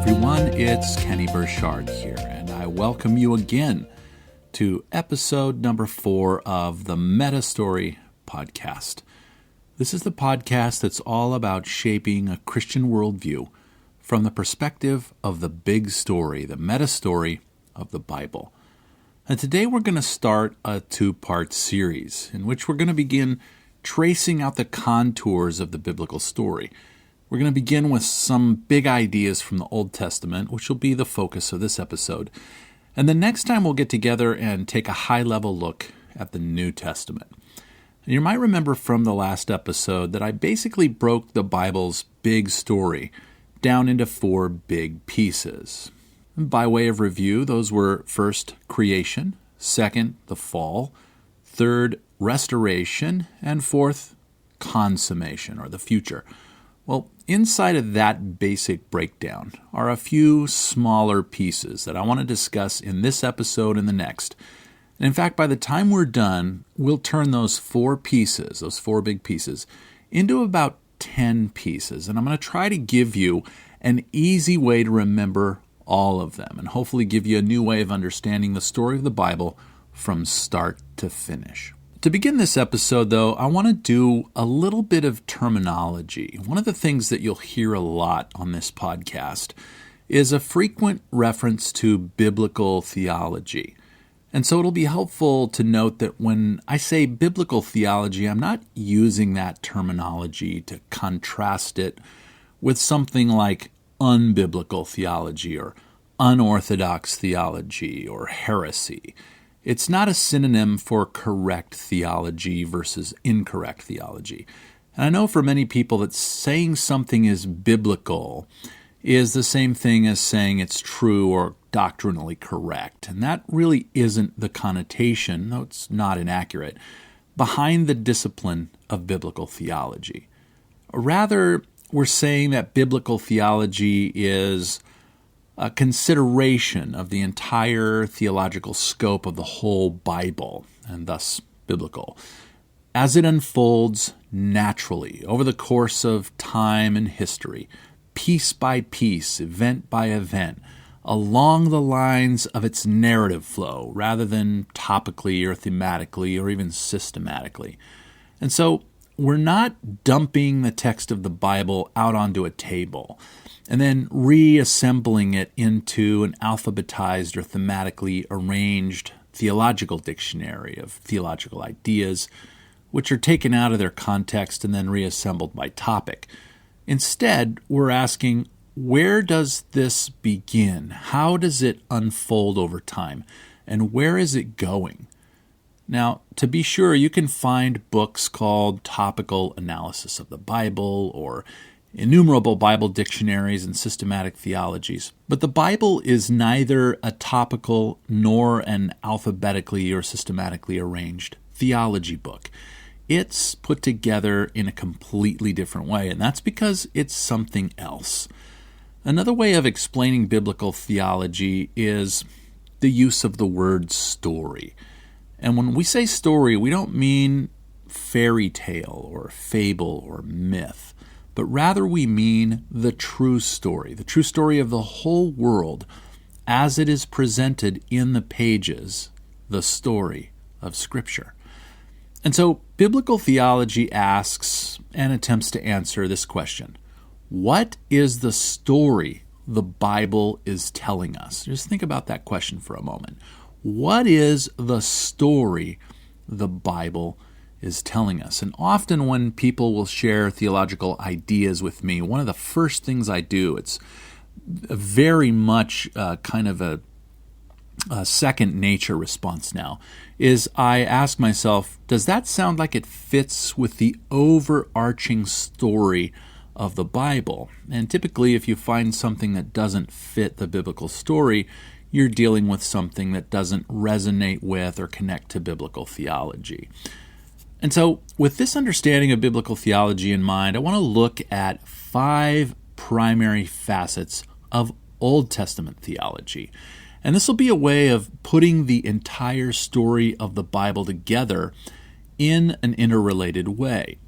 everyone. It's Kenny Burchard here, and I welcome you again to episode number 4 of the MetaStory podcast. This is the podcast that's all about shaping a Christian worldview from the perspective of the big story, the meta-story of the Bible. And today we're going to start a 2-part series in which we're going to begin tracing out the contours of the biblical story. We're going to begin with some big ideas from the Old Testament, which will be the focus of this episode. And the next time we'll get together and take a high-level look at the New Testament. And you might remember from the last episode that I basically broke the Bible's big story down into 4 big pieces. And by way of review, those were first, creation, second, the fall, third, restoration, and fourth, consummation, or the future. Well, inside of that basic breakdown are a few smaller pieces that I want to discuss in this episode and the next. And in fact, by the time we're done, we'll turn those 4 pieces, those 4 big pieces, into about 10 pieces. And I'm going to try to give you an easy way to remember all of them and hopefully give you a new way of understanding the story of the Bible from start to finish. To begin this episode, though, I want to do a little bit of terminology. One of the things that you'll hear a lot on this podcast is a frequent reference to biblical theology. And so it'll be helpful to note that when I say biblical theology, I'm not using that terminology to contrast it with something like unbiblical theology or unorthodox theology or heresy. It's not a synonym for correct theology versus incorrect theology. And I know for many people that saying something is biblical is the same thing as saying it's true or doctrinally correct. And that really isn't the connotation, though it's not inaccurate, behind the discipline of biblical theology. Rather, we're saying that biblical theology is a consideration of the entire theological scope of the whole Bible, and thus biblical, as it unfolds naturally over the course of time and history, piece by piece, event by event, along the lines of its narrative flow, rather than topically or thematically or even systematically. And so we're not dumping the text of the Bible out onto a table and then reassembling it into an alphabetized or thematically arranged theological dictionary of theological ideas, which are taken out of their context and then reassembled by topic. Instead, we're asking, where does this begin? How does it unfold over time? And where is it going? Now, to be sure, you can find books called Topical Analysis of the Bible or innumerable Bible dictionaries and systematic theologies. But the Bible is neither a topical nor an alphabetically or systematically arranged theology book. It's put together in a completely different way, and that's because it's something else. Another way of explaining biblical theology is the use of the word story. And when we say story, we don't mean fairy tale or fable or myth, but rather we mean the true story of the whole world as it is presented in the pages, the story of Scripture. And so biblical theology asks and attempts to answer this question: what is the story the Bible is telling us? Just think about that question for a moment. What is the story the Bible is telling us? And often when people will share theological ideas with me, one of the first things I do, it's very much kind of a second nature response now, is I ask myself, does that sound like it fits with the overarching story of the Bible? And typically, if you find something that doesn't fit the biblical story, you're dealing with something that doesn't resonate with or connect to biblical theology. And so, with this understanding of biblical theology in mind, I want to look at 5 primary facets of Old Testament theology. And this will be a way of putting the entire story of the Bible together in an interrelated way.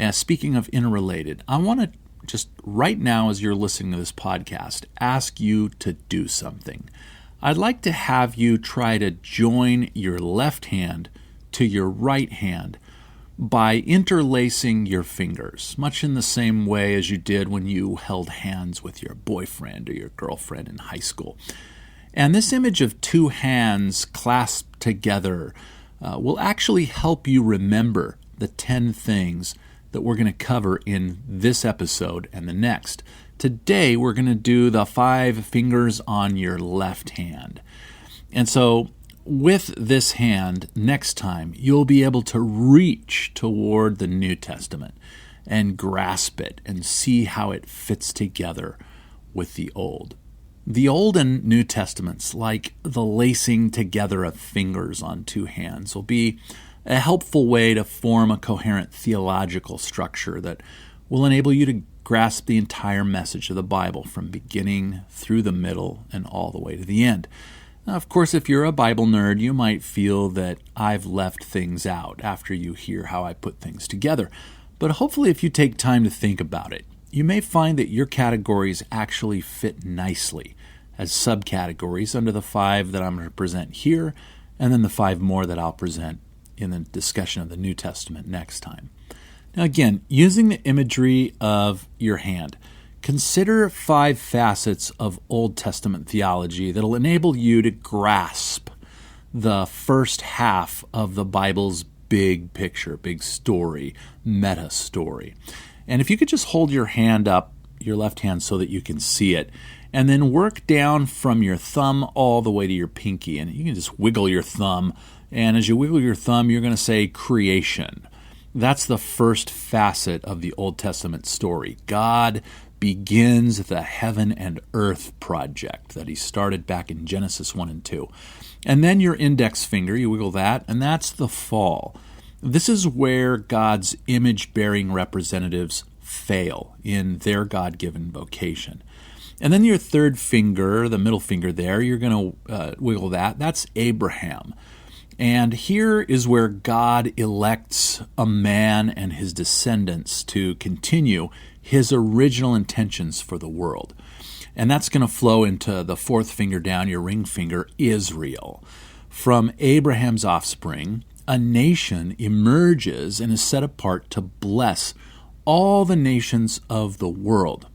Speaking of interrelated, I want to just right now as you're listening to this podcast, ask you to do something. I'd like to have you try to join your left hand to your right hand by interlacing your fingers, much in the same way as you did when you held hands with your boyfriend or your girlfriend in high school. And this image of two hands clasped together will actually help you remember the 10 things that we're going to cover in this episode and the next. Today, we're going to do the 5 fingers on your left hand. And so, with this hand, next time, you'll be able to reach toward the New Testament and grasp it and see how it fits together with the Old. The Old and New Testaments, like the lacing together of fingers on two hands, will be a helpful way to form a coherent theological structure that will enable you to grasp the entire message of the Bible from beginning through the middle and all the way to the end. Now, of course, if you're a Bible nerd, you might feel that I've left things out after you hear how I put things together. But hopefully, if you take time to think about it, you may find that your categories actually fit nicely as subcategories under the 5 that I'm going to present here, and then the 5 more that I'll present in the discussion of the New Testament next time. Now again, using the imagery of your hand, consider 5 facets of Old Testament theology that'll enable you to grasp the first half of the Bible's big picture, big story, meta-story. And if you could just hold your hand up, your left hand, so that you can see it, and then work down from your thumb all the way to your pinky. And you can just wiggle your thumb, and as you wiggle your thumb, you're going to say creation. That's the first facet of the Old Testament story. God begins the heaven and earth project that he started back in Genesis 1 and 2. And then your index finger, you wiggle that, and that's the fall. This is where God's image-bearing representatives fail in their God-given vocation. And then your third finger, the middle finger there, you're going to wiggle that. That's Abraham. And here is where God elects a man and his descendants to continue his original intentions for the world. And that's going to flow into the fourth finger down, your ring finger, Israel. From Abraham's offspring, a nation emerges and is set apart to bless all the nations of the world.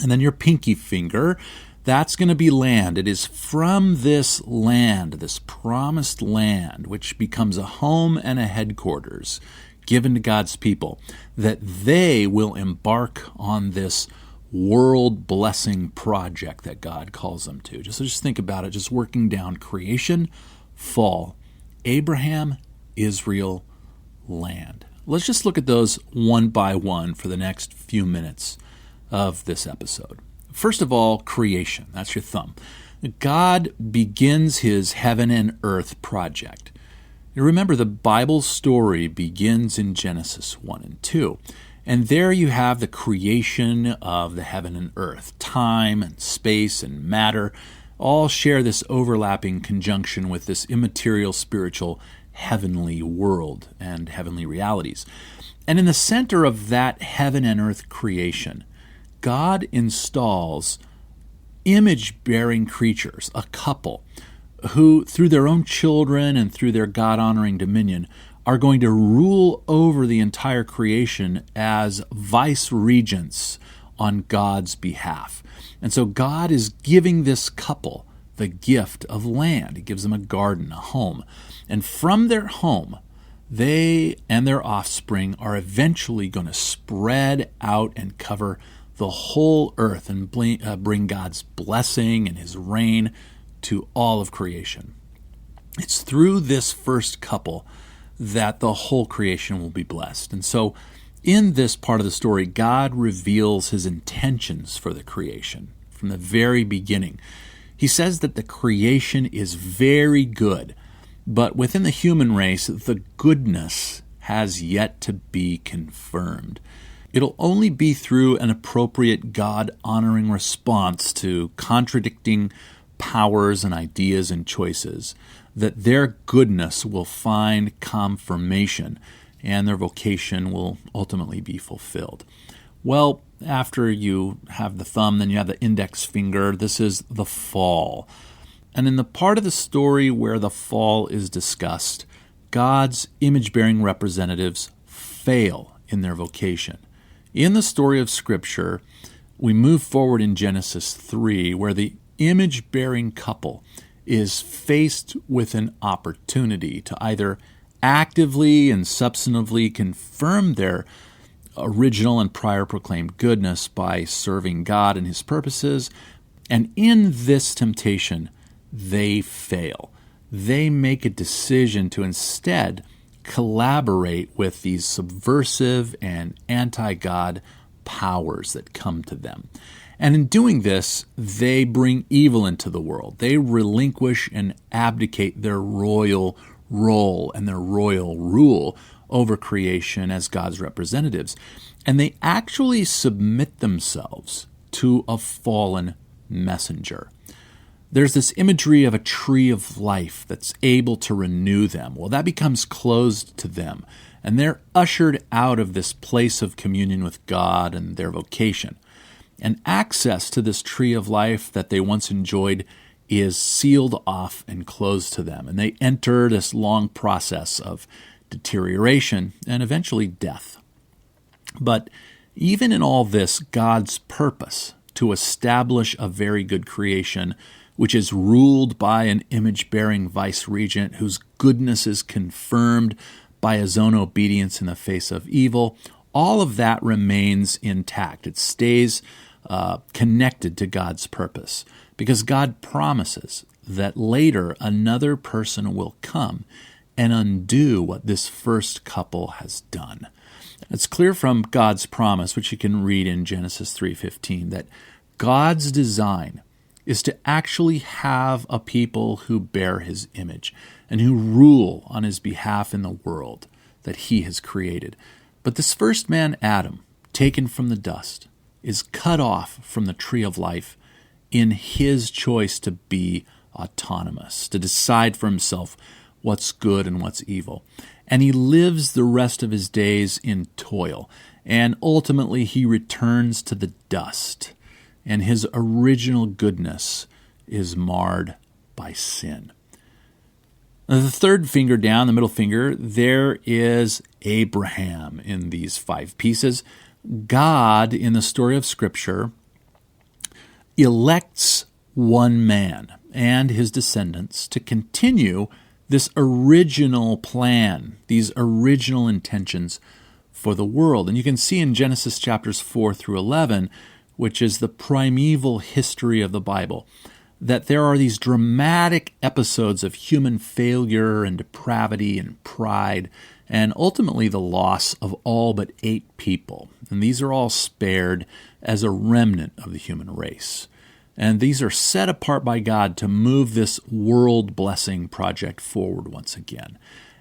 And then your pinky finger, that's going to be land. It is from this land, this promised land, which becomes a home and a headquarters given to God's people, that they will embark on this world-blessing project that God calls them to. Just think about it, just working down creation, fall, Abraham, Israel, land. Let's just look at those one by one for the next few minutes of this episode. First of all, creation. That's your thumb. God begins his heaven and earth project. You remember, the Bible story begins in Genesis 1 and 2. And there you have the creation of the heaven and earth. Time and space and matter all share this overlapping conjunction with this immaterial, spiritual, heavenly world and heavenly realities. And in the center of that heaven and earth creation, God installs image-bearing creatures, a couple, who, through their own children and through their God-honoring dominion, are going to rule over the entire creation as vice-regents on God's behalf. And so God is giving this couple the gift of land. He gives them a garden, a home. And from their home, they and their offspring are eventually going to spread out and cover the whole earth and bring God's blessing and his reign to all of creation. It's through this first couple that the whole creation will be blessed. And so in this part of the story, God reveals his intentions for the creation from the very beginning. He says that the creation is very good, but within the human race, the goodness has yet to be confirmed. It'll only be through an appropriate God-honoring response to contradicting powers and ideas and choices that their goodness will find confirmation and their vocation will ultimately be fulfilled. Well, after you have the thumb, then you have the index finger. This is the fall. And in the part of the story where the fall is discussed, God's image-bearing representatives fail in their vocation. In the story of Scripture, we move forward in Genesis 3, where the image-bearing couple is faced with an opportunity to either actively and substantively confirm their original and prior proclaimed goodness by serving God and His purposes, and in this temptation, they fail. They make a decision to instead collaborate with these subversive and anti-God powers that come to them. And in doing this, they bring evil into the world. They relinquish and abdicate their royal role and their royal rule over creation as God's representatives. And they actually submit themselves to a fallen messenger. There's this imagery of a tree of life that's able to renew them. Well, that becomes closed to them, and they're ushered out of this place of communion with God and their vocation. And access to this tree of life that they once enjoyed is sealed off and closed to them, and they enter this long process of deterioration and eventually death. But even in all this, God's purpose to establish a very good creation, which is ruled by an image-bearing vice-regent whose goodness is confirmed by his own obedience in the face of evil, all of that remains intact. It stays connected to God's purpose, because God promises that later another person will come and undo what this first couple has done. It's clear from God's promise, which you can read in Genesis 3:15, that God's design is to actually have a people who bear His image and who rule on His behalf in the world that He has created. But this first man, Adam, taken from the dust, is cut off from the tree of life in his choice to be autonomous, to decide for himself what's good and what's evil. And he lives the rest of his days in toil. And ultimately he returns to the dust. And his original goodness is marred by sin. Now, the third finger down, the middle finger, there is Abraham in these 5 pieces. God, in the story of Scripture, elects one man and his descendants to continue this original plan, these original intentions for the world. And you can see in Genesis chapters 4 through 11, which is the primeval history of the Bible, that there are these dramatic episodes of human failure and depravity and pride, and ultimately the loss of all but 8 people. And these are all spared as a remnant of the human race. And these are set apart by God to move this world-blessing project forward once again.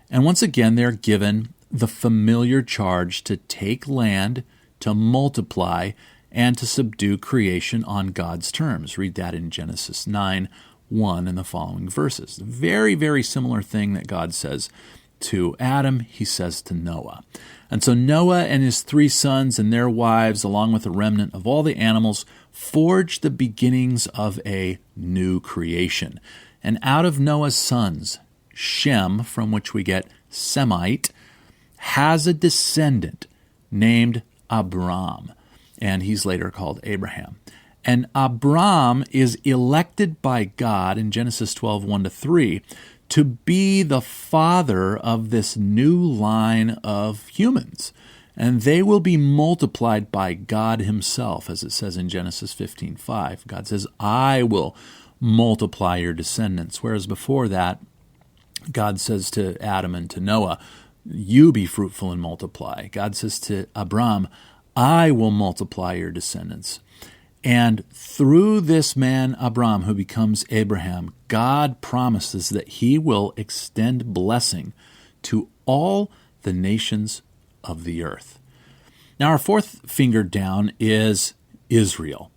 And once again, they're given the familiar charge to take land, to multiply, and to subdue creation on God's terms. Read that in Genesis 9:1 and the following verses. Very, very similar thing that God says to Adam, He says to Noah. And so Noah and his 3 sons and their wives, along with the remnant of all the animals, forged the beginnings of a new creation. And out of Noah's sons, Shem, from which we get Semite, has a descendant named Abram. And he's later called Abraham. And Abram is elected by God in Genesis 12:1-3 to be the father of this new line of humans. And they will be multiplied by God Himself, as it says in Genesis 15:5. God says, I will multiply your descendants. Whereas before that, God says to Adam and to Noah, you be fruitful and multiply. God says to Abram, I will multiply your descendants. And through this man, Abram, who becomes Abraham, God promises that He will extend blessing to all the nations of the earth. Now, our 4th finger down is Israel.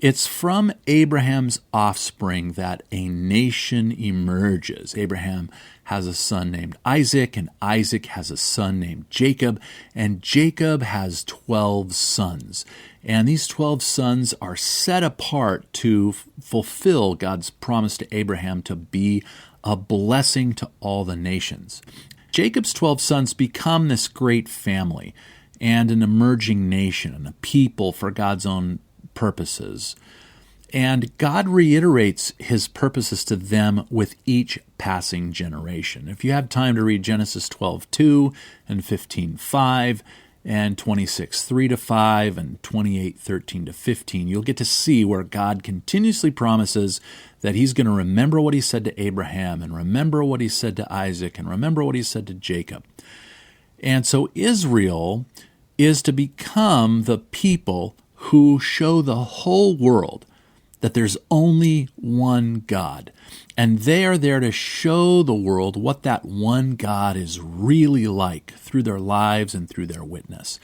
It's from Abraham's offspring that a nation emerges. Abraham has a son named Isaac, and Isaac has a son named Jacob, and Jacob has 12 sons. And these 12 sons are set apart to fulfill God's promise to Abraham to be a blessing to all the nations. Jacob's 12 sons become this great family and an emerging nation and a people for God's own purposes. And God reiterates his purposes to them with each passing generation. If you have time to read Genesis 12:2 and 15:5 and 26:3-5 and 28:13-15, you'll get to see where God continuously promises that he's going to remember what he said to Abraham and remember what he said to Isaac and remember what he said to Jacob. And so Israel is to become the people who show the whole world that there's only one God. And they are there to show the world what that one God is really like through their lives and through their witness.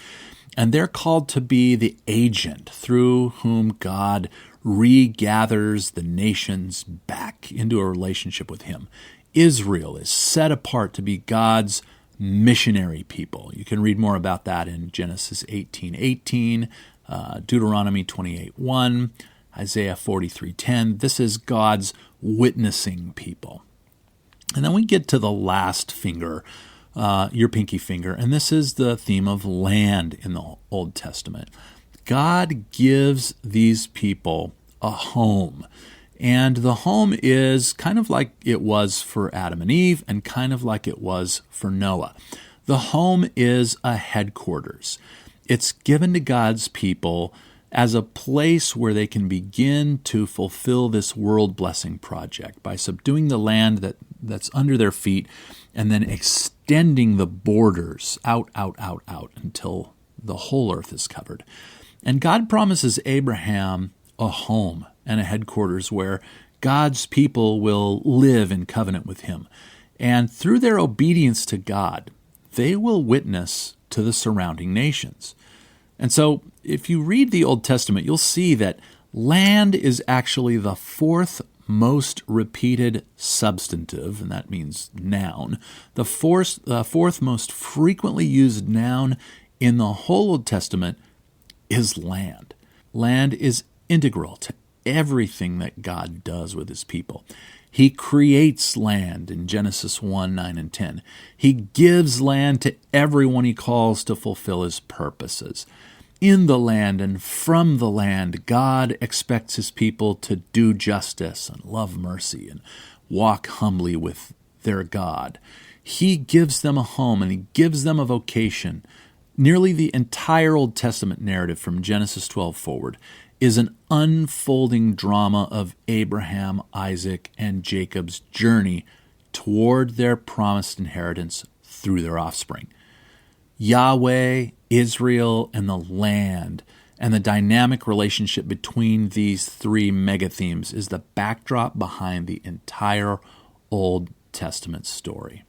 And they're called to be the agent through whom God regathers the nations back into a relationship with him. Israel is set apart to be God's missionary people. You can read more about that in Genesis 18:18, Deuteronomy 28:1, Isaiah 43:10. This is God's witnessing people. And then we get to the last finger, your pinky finger, and this is the theme of land in the Old Testament. God gives these people a home. And the home is kind of like it was for Adam and Eve and kind of like it was for Noah. The home is a headquarters. It's given to God's people as a place where they can begin to fulfill this world blessing project by subduing the land that's under their feet and then extending the borders out until the whole earth is covered. And God promises Abraham a home and a headquarters where God's people will live in covenant with him. And through their obedience to God, they will witness to the surrounding nations. And so if you read the Old Testament, you'll see that land is actually the fourth most repeated substantive, and that means noun, the fourth most frequently used noun in the whole Old Testament is land. Land is integral to everything that God does with his people. He creates land in Genesis 1, 9, and 10. He gives land to everyone he calls to fulfill his purposes. In the land and from the land, God expects his people to do justice and love mercy and walk humbly with their God. He gives them a home and he gives them a vocation. Nearly the entire Old Testament narrative from Genesis 12 forward is an unfolding drama of Abraham, Isaac, and Jacob's journey toward their promised inheritance through their offspring. Yahweh, Israel, and the land, and the dynamic relationship between these three megathemes is the backdrop behind the entire Old Testament story.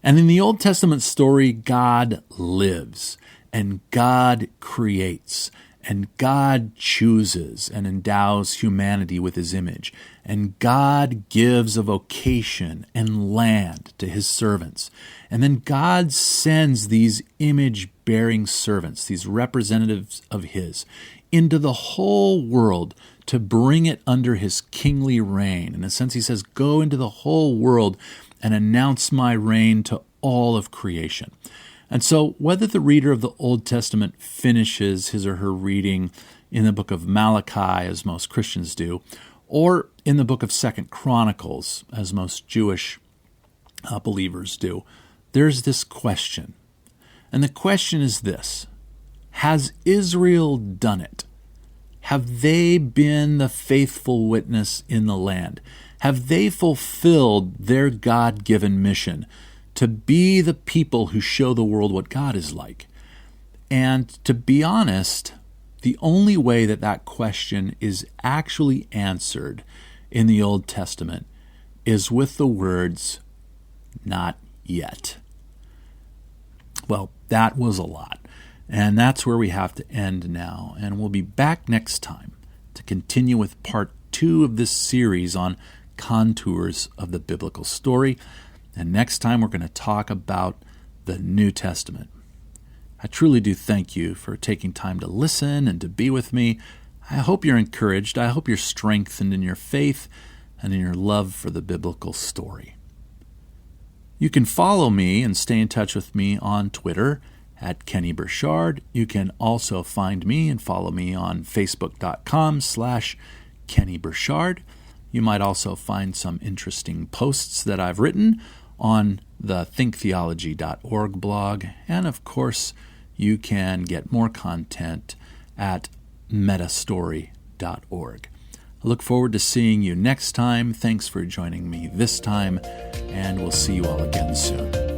And in the Old Testament story, God lives, and God creates, and God chooses and endows humanity with his image. And God gives a vocation and land to his servants. And then God sends these image-bearing servants, these representatives of his, into the whole world to bring it under his kingly reign. In a sense, he says, go into the whole world and announce my reign to all of creation. And so whether the reader of the Old Testament finishes his or her reading in the book of Malachi, as most Christians do, or in the book of 2 Chronicles, as most Jewish believers do, there's this question. And the question is this: has Israel done it? Have they been the faithful witness in the land? Have they fulfilled their God-given mission to be the people who show the world what God is like? And to be honest, the only way that that question is actually answered in the Old Testament is with the words, not yet. Well, that was a lot. And that's where we have to end now. And we'll be back next time to continue with part 2 of this series on contours of the biblical story. And next time we're going to talk about the New Testament. I truly do thank you for taking time to listen and to be with me. I hope you're encouraged. I hope you're strengthened in your faith and in your love for the biblical story. You can follow me and stay in touch with me on Twitter at Kenny Burchard. You can also find me and follow me on Facebook.com/Kenny Burchard. You might also find some interesting posts that I've written on the thinktheology.org blog. And of course, you can get more content at MetaStory.org. I look forward to seeing you next time. Thanks for joining me this time, and we'll see you all again soon.